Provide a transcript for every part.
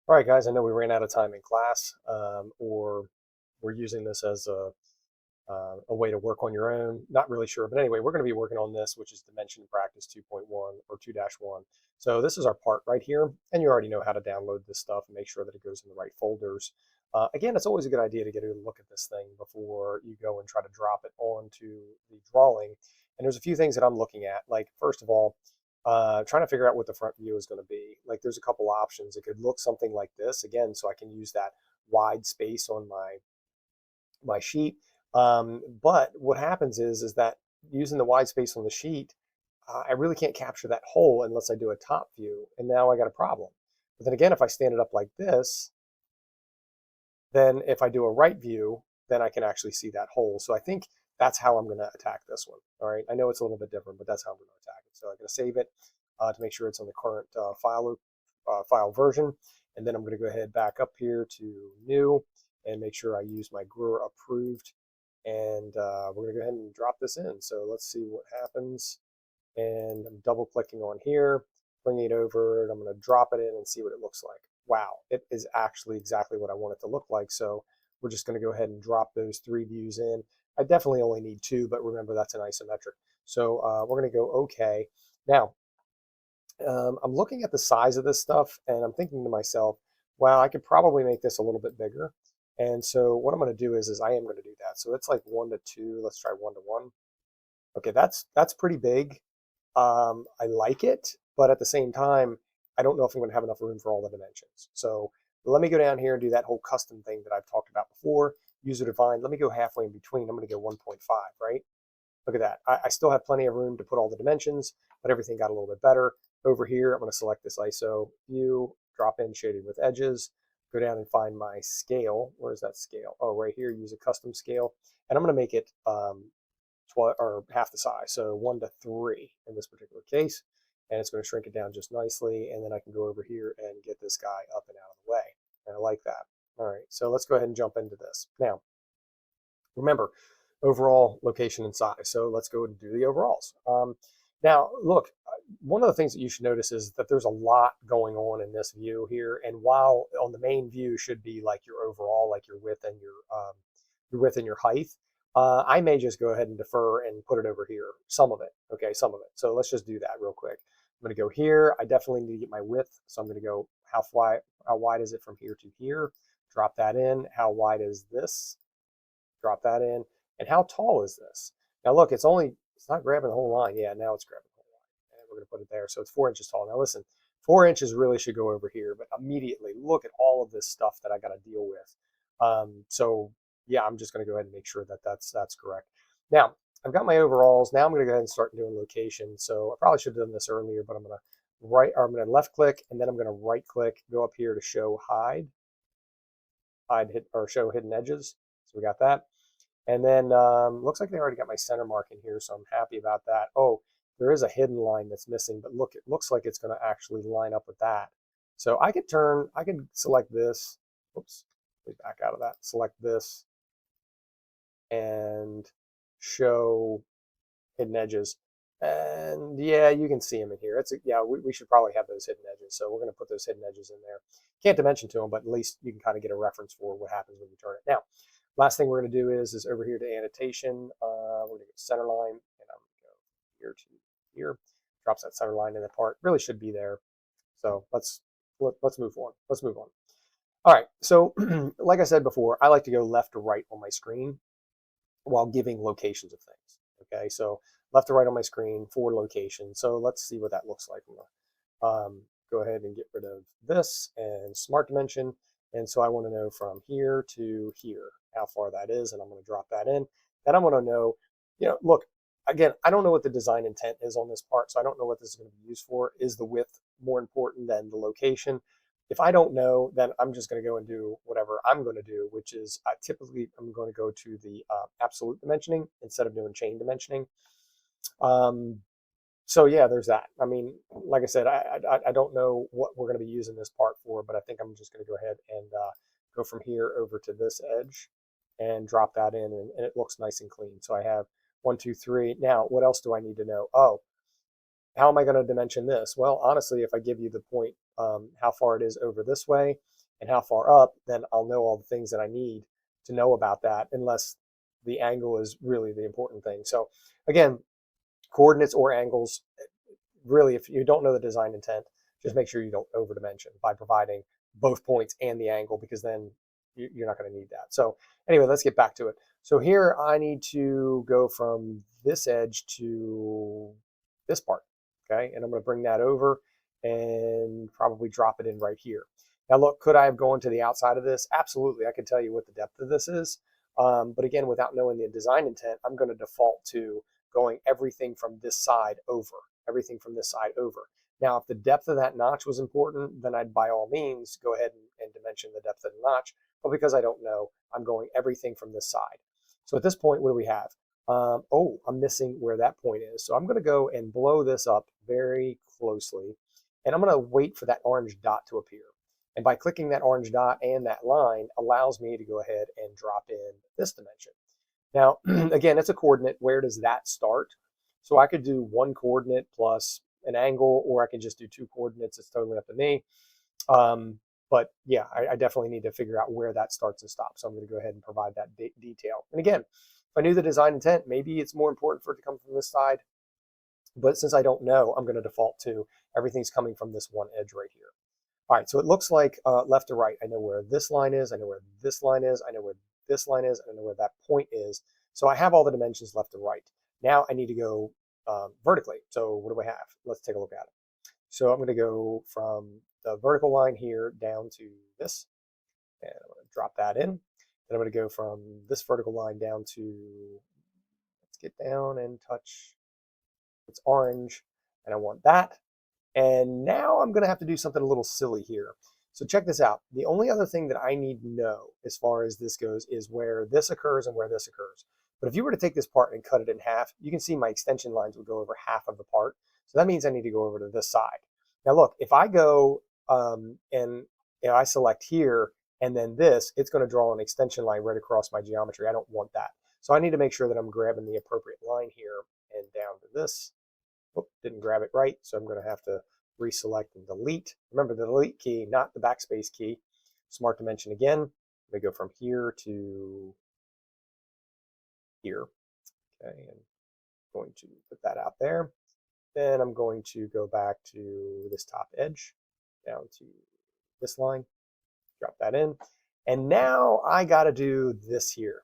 All right, guys, I know we ran out of time in class, or we're using this as a way to work on your own. Not really sure. But anyway, we're going to be working on this, which is Dimension Practice 2.1 or 2-1. So this is our part right here. And you already know how to download this stuff and make sure that it goes in the right folders. Again, it's always a good idea to get a look at this thing before you go and try to drop it onto the drawing. And there's a few things that I'm looking at. Like, first of all, trying to figure out what the front view is going to be. Like, there's a couple options. It could look something like this, again, so I can use that wide space on my sheet. But what happens is that using the wide space on the sheet, I really can't capture that hole unless I do a top view. And now I got a problem. But then again, if I stand it up like this, then if I do a right view, then I can actually see that hole. So I think that's how I'm going to attack this one. All right. I know it's a little bit different, but that's how I'm going to attack it. So I'm going to save it to make sure it's on the current file version. And then I'm going to go ahead back up here to new and make sure I use my Grur approved. And we're going to go ahead and drop this in. So let's see what happens. And I'm double clicking on here, bringing it over, and I'm going to drop it in and see what it looks like. Wow, it is actually exactly what I want it to look like. So we're just going to go ahead and drop those 3 views in. I definitely only need 2, but remember that's an isometric. So we're going to go OK. Now, I'm looking at the size of this stuff, and I'm thinking to myself, wow, I could probably make this a little bit bigger. And so what I'm going to do is I am going to do that. So it's like 1 to 2. Let's try 1 to 1. Okay, that's pretty big. I like it, but at the same time, I don't know if I'm going to have enough room for all the dimensions. So let me go down here and do that whole custom thing that I've talked about before. User defined. Let me go halfway in between. I'm going to go 1.5, right? Look at that. I still have plenty of room to put all the dimensions, but everything got a little bit better. Over here, I'm going to select this ISO view, drop in shaded with edges, go down and find my scale. Where's that scale? Oh, right here, use a custom scale. And I'm going to make it or half the size, so 1 to 3 in this particular case, and it's going to shrink it down just nicely, and then I can go over here and get this guy up and out of the way, and I like that. All right, so let's go ahead and jump into this. Now, remember, overall location and size, so let's go and do the overalls. Now, look, one of the things that you should notice is that there's a lot going on in this view here, and while on the main view should be like your overall, like your width and your height, I may just go ahead and defer and put it over here, some of it, okay, some of it. So let's just do that real quick. I'm going to go here. I definitely need to get my width, so I'm going to go how wide is it from here to here? Drop that in. How wide is this? Drop that in. And how tall is this? Now look, it's not grabbing the whole line. Yeah, now it's grabbing the whole line. And we're going to put it there. So it's 4 inches tall. Now listen, 4 inches really should go over here, but immediately look at all of this stuff that I got to deal with. So yeah, I'm just going to go ahead and make sure that that's correct. Now, I've got my overalls. Now I'm going to go ahead and start doing location. So I probably should have done this earlier, but I'm going to left click, and then I'm going to right click, go up here to show hide or show hidden edges. So we got that. And then looks like they already got my center mark in here, so I'm happy about that. Oh, there is a hidden line that's missing, but look, it looks like it's going to actually line up with that. So I could select this. Oops, back out of that. Select this and show hidden edges. And yeah, you can see them in here. We should probably have those hidden edges. So we're going to put those hidden edges in there. Can't dimension to them, but at least you can kind of get a reference for what happens when you turn it. Now, last thing we're going to do is over here to annotation. We're going to go center line, and I'm going to go here to here. Drops that center line in the part. Really should be there. So let's move on. Let's move on. All right. So like I said before, I like to go left to right on my screen while giving locations of things. Okay, so left to right on my screen for locations. So let's see what that looks like. I'm gonna go ahead and get rid of this and smart dimension. And so I want to know from here to here how far that is, and I'm going to drop that in. And I'm going to know, look, again, I don't know what the design intent is on this part, so I don't know what this is going to be used for. Is the width more important than the location? If I don't know, then I'm just going to go and do whatever I'm going to do, which is typically I'm going to go to the absolute dimensioning instead of doing chain dimensioning. So yeah, there's that. I mean, like I said, I don't know what we're going to be using this part for, but I think I'm just going to go ahead and go from here over to this edge and drop that in, and it looks nice and clean. So I have 1, 2, 3. Now, what else do I need to know? Oh, how am I going to dimension this? Well, honestly, if I give you the point how far it is over this way and how far up, then I'll know all the things that I need to know about that, unless the angle is really the important thing. So again, coordinates or angles, really, if you don't know the design intent, just make sure you don't overdimension by providing both points and the angle, because then you're not going to need that. So anyway, let's get back to it. So here I need to go from this edge to this part, okay? And I'm going to bring that over and probably drop it in right here. Now look, could I have gone to the outside of this? Absolutely, I can tell you what the depth of this is. But again, without knowing the design intent, I'm going to default to going everything from this side over, everything from this side over. Now, if the depth of that notch was important, then I'd by all means go ahead and dimension the depth of the notch. But because I don't know, I'm going everything from this side. So at this point, what do we have? Oh, I'm missing where that point is. So I'm going to go and blow this up very closely. And I'm going to wait for that orange dot to appear. And by clicking that orange dot and that line allows me to go ahead and drop in this dimension. Now, again, it's a coordinate. Where does that start? So I could do one coordinate plus an angle, or I can just do two coordinates. It's totally up to me. But yeah, I definitely need to figure out where that starts and stops. So I'm going to go ahead and provide that detail. And again, if I knew the design intent, maybe it's more important for it to come from this side. But since I don't know, I'm going to default to everything's coming from this one edge right here. All right, so it looks like left to right. I know where this line is. I know where this line is. I know where this line is. I know where that point is. So I have all the dimensions left to right. Now I need to go vertically. So what do I have? Let's take a look at it. So I'm going to go from the vertical line here down to this, and I'm going to drop that in. Then I'm going to go from this vertical line down to, let's get down and touch, it's orange, and I want that. And now I'm going to have to do something a little silly here. So check this out. The only other thing that I need to know as far as this goes is where this occurs and where this occurs. But if you were to take this part and cut it in half, you can see my extension lines would go over half of the part. So that means I need to go over to this side. Now look, if I go and I select here and then this, it's going to draw an extension line right across my geometry. I don't want that. So I need to make sure that I'm grabbing the appropriate line here and down to this. Oh, didn't grab it right, so I'm going to have to reselect and delete. Remember the delete key, not the backspace key. Smart dimension again. I'm going to go from here to here. Okay, and I'm going to put that out there. Then I'm going to go back to this top edge, down to this line, drop that in. And now I got to do this here.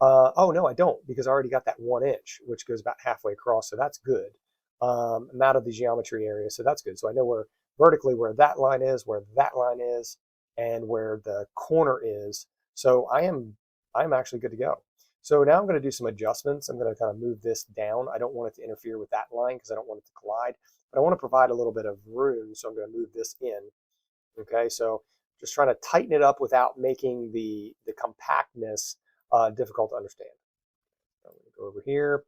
Oh, no, I don't, because I already got that 1 inch, which goes about halfway across, so that's good. I'm out of the geometry area, so that's good. So I know where vertically where that line is, and where the corner is. So I'm actually good to go. So now I'm going to do some adjustments. I'm going to kind of move this down. I don't want it to interfere with that line because I don't want it to collide, but I want to provide a little bit of room. So I'm going to move this in. Okay, so just trying to tighten it up without making the compactness difficult to understand. I'm going to go over here.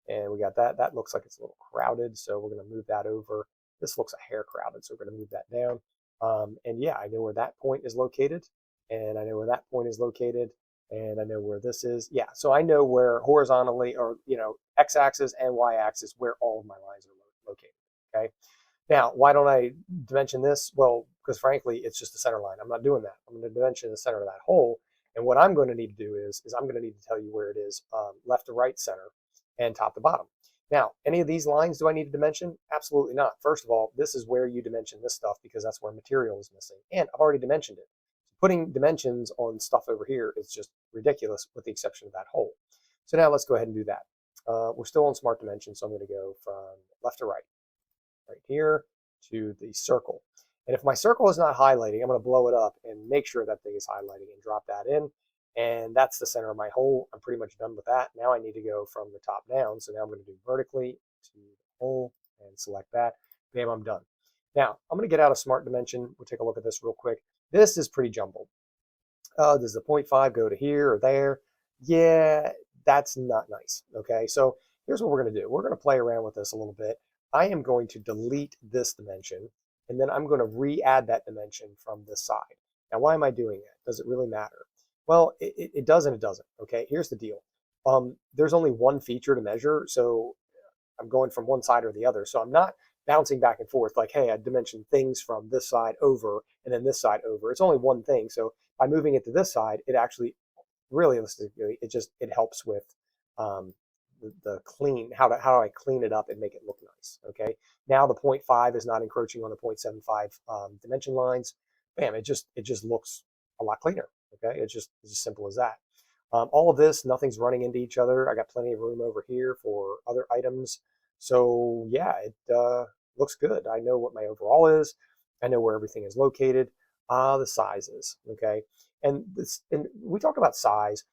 And we got that. That looks like it's a little crowded, so we're going to move that over. This looks a hair crowded, so we're going to move that down. And yeah, I know where that point is located, and I know where that point is located, and I know where this is. Yeah, so I know where horizontally, or x-axis and y-axis, where all of my lines are located. Okay. Now, why don't I dimension this? Well, because frankly, it's just the center line. I'm not doing that. I'm going to dimension the center of that hole, and what I'm going to need to do is I'm going to need to tell you where it is, left to right center, and top to bottom. Now, any of these lines do I need to dimension? Absolutely not. First of all, this is where you dimension this stuff because that's where material is missing. And I've already dimensioned it. Putting dimensions on stuff over here is just ridiculous with the exception of that hole. So now let's go ahead and do that. We're still on smart dimension, so I'm going to go from left to right. Right here to the circle. And if my circle is not highlighting, I'm going to blow it up and make sure that thing is highlighting and drop that in. And that's the center of my hole. I'm pretty much done with that. Now I need to go from the top down. So now I'm going to do vertically to the hole and select that. Bam, I'm done. Now I'm going to get out of smart dimension. We'll take a look at this real quick. This is pretty jumbled. Does the 0.5 go to here or there? Yeah, that's not nice. Okay, so here's what we're going to do. We're going to play around with this a little bit. I am going to delete this dimension, and then I'm going to re-add that dimension from this side. Now, why am I doing that? Does it really matter? Well, it does and it doesn't. Okay, here's the deal. There's only one feature to measure, so I'm going from one side or the other. So I'm not bouncing back and forth, like, hey, I dimension things from this side over and then this side over. It's only one thing. So by moving it to this side, it actually, realistically, it helps with um, the clean, how do I clean it up and make it look nice. Okay. Now the 0.5 is not encroaching on the 0.75 dimension lines. Bam, it just looks a lot cleaner. Okay. It's as simple as that. All of this, nothing's running into each other. I got plenty of room over here for other items. So yeah, it looks good. I know what my overall is. I know where everything is located. The sizes, okay? And we talk about size.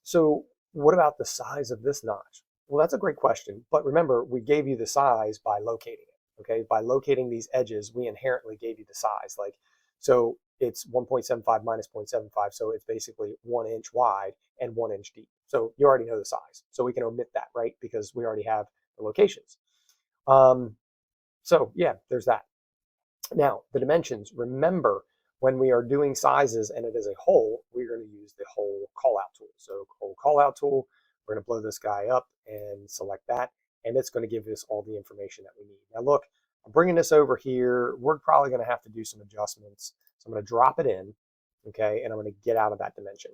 So what about the size of this notch? Well, that's a great question. But remember, we gave you the size by locating it, okay? By locating these edges, we inherently gave you the size. Like, so it's 1.75 minus 0.75, so it's basically 1 inch wide and 1 inch deep. So you already know the size. So we can omit that, right? Because we already have the locations. So yeah, there's that. Now, the dimensions, remember when we are doing sizes and it is a hole, we're going to use the hole callout tool. So hole callout tool, we're going to blow this guy up and select that, and it's going to give us all the information that we need. Now look, I'm bringing this over here. We're probably going to have to do some adjustments. So I'm going to drop it in, okay, and I'm going to get out of that dimension.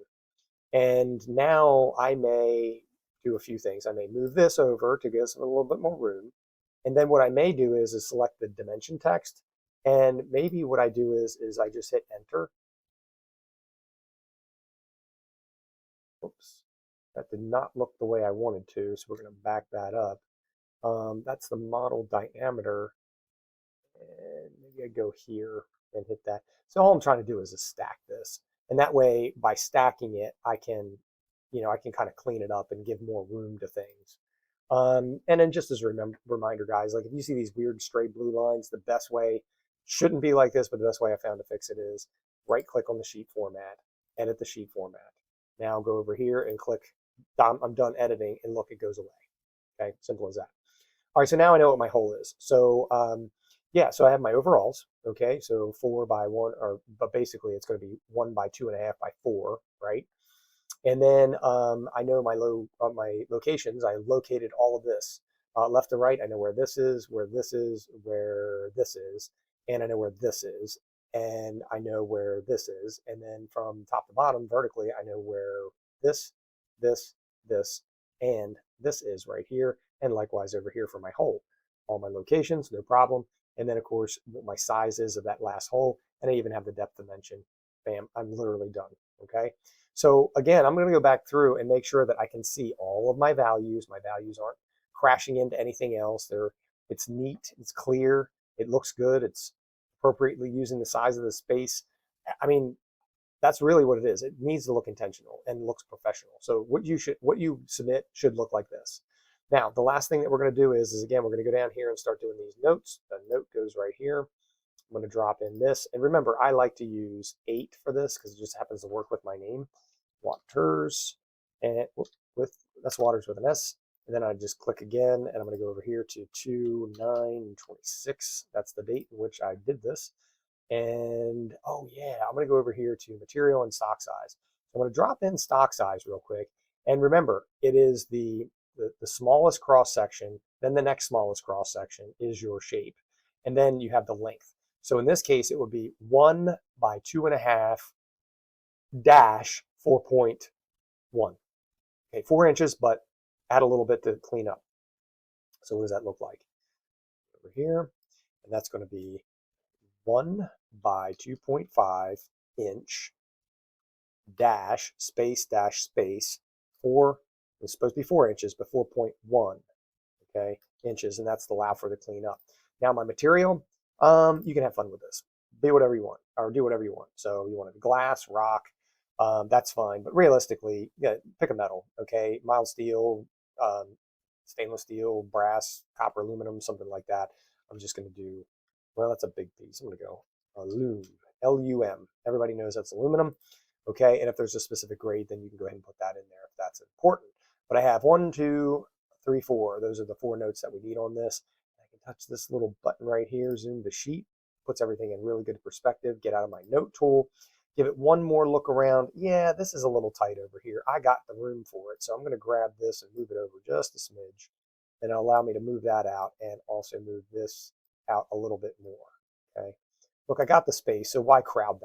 And now I may do a few things. I may move this over to give us a little bit more room. And then what I may do is select the dimension text. And maybe what I do is I just hit enter. Oops, that did not look the way I wanted to. So we're going to back that up. That's the model diameter. And maybe I go here and hit that. So all I'm trying to do is just stack this. And that way, by stacking it, I can kind of clean it up and give more room to things. And then just as a reminder, guys, like if you see these weird stray blue lines, the best way, shouldn't be like this, but the best way I found to fix it is right click on the sheet format, edit the sheet format. Now go over here and click, I'm done editing, and look, it goes away. Okay, simple as that. All right, so now I know what my hole is. So yeah, so I have my overalls. Okay, so 4 by 1, but basically it's going to be 1 by 2.5 by 4, right? And then I know my locations. I located all of this left to right. I know where this is, where this is, where this is, and I know where this is, and I know where this is. And then from top to bottom, vertically, I know where this, this, this, and this is right here, and likewise over here for my hole. All my locations, no problem. And then of course what my size is of that last hole, and I even have the depth dimension. Bam, I'm literally done. Okay. So again, I'm going to go back through and make sure that I can see all of my values. My values aren't crashing into anything else. It's neat, it's clear, it looks good, it's appropriately using the size of the space. I mean, that's really what it is. It needs to look intentional and looks professional. So what you submit should look like this. Now, the last thing that we're going to do is again, we're going to go down here and start doing these notes. The note goes right here. I'm going to drop in this. And remember, I like to use 8 for this because it just happens to work with my name. Waters, and that's Waters with an S. And then I just click again, and I'm going to go over here to 2/9/26. That's the date in which I did this. And oh yeah, I'm going to go over here to material and stock size. I'm going to drop in stock size real quick. And remember, it is the smallest cross section, then the next smallest cross section is your shape. And then you have the length. So in this case, it would be 1 by 2.5 dash 4.1. Okay, 4 inches, but add a little bit to clean up. So what does that look like? Over here, and that's going to be 1 by 2.5 inch dash space 4. It's supposed to be 4 inches, but 4.1, okay, inches, and that's the allow for the clean up. Now my material, you can have fun with this. Be whatever you want, or do whatever you want. So you want it glass, rock, that's fine. But realistically, yeah, pick a metal, okay? Mild steel, stainless steel, brass, copper, aluminum, something like that. I'm just going to do, well, that's a big piece. I'm going to go alum, L-U-M. Everybody knows that's aluminum, okay? And if there's a specific grade, then you can go ahead and put that in there if that's important. But I have 1, 2, 3, 4. Those are the 4 notes that we need on this. I can touch this little button right here, zoom the sheet, puts everything in really good perspective, get out of my note tool, give it one more look around. Yeah, this is a little tight over here. I got the room for it. So I'm going to grab this and move it over just a smidge. And it'll allow me to move that out and also move this out a little bit more. Okay. Look, I got the space, so why crowd that?